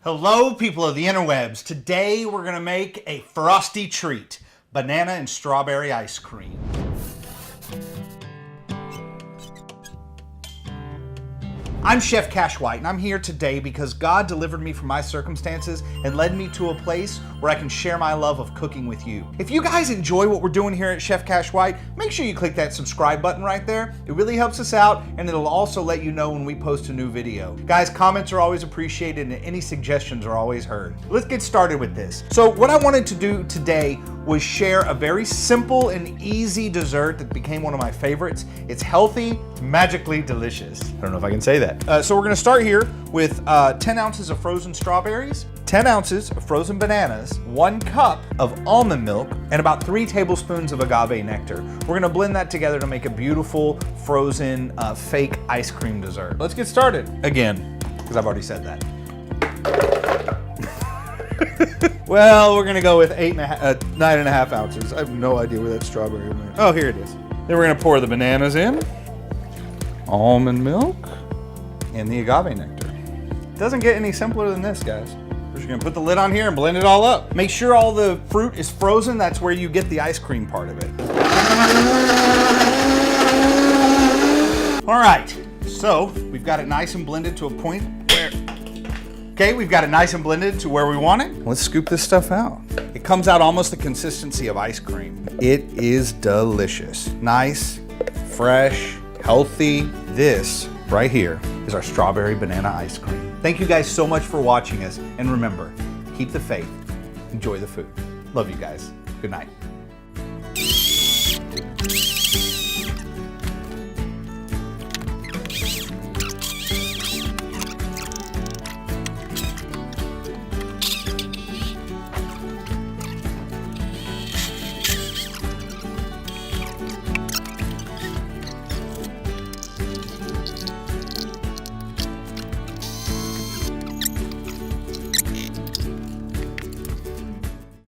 Hello, people of the interwebs. Today we're gonna make a frosty treat, banana and strawberry ice cream. I'm Chef Cash White, and I'm here today because God delivered me from my circumstances and led me to a place where I can share my love of cooking with you. If you guys enjoy what we're doing here at Chef Cash White, make sure you click that subscribe button right there. It really helps us out, and it'll also let you know when we post a new video. Guys, comments are always appreciated, and any suggestions are always heard. Let's get started with this. So what I wanted to do today was share a very simple and easy dessert that became one of my favorites. It's healthy, magically delicious. I don't know if I can say that. So we're gonna start here with 10 ounces of frozen strawberries, 10 ounces of frozen bananas, 1 cup of almond milk, and about 3 tablespoons of agave nectar. We're gonna blend that together to make a beautiful frozen fake ice cream dessert. Let's get started. Again, because I've already said that. Well, we're gonna go with 9.5 ounces. I have no idea where that strawberry went. Oh, here it is. Then we're gonna pour the bananas in, almond milk, and the agave nectar. Doesn't get any simpler than this, guys. We're just gonna put the lid on here and blend it all up. Make sure all the fruit is frozen. That's where you get the ice cream part of it. All right, so we've got it nice and blended to a point where, okay, we've got it nice and blended to where we want it. Let's scoop this stuff out. It comes out almost the consistency of ice cream. It is delicious. Nice, fresh, healthy. This right here is our strawberry banana ice cream. Thank you guys so much for watching us. And remember, keep the faith, enjoy the food. Love you guys. Good night.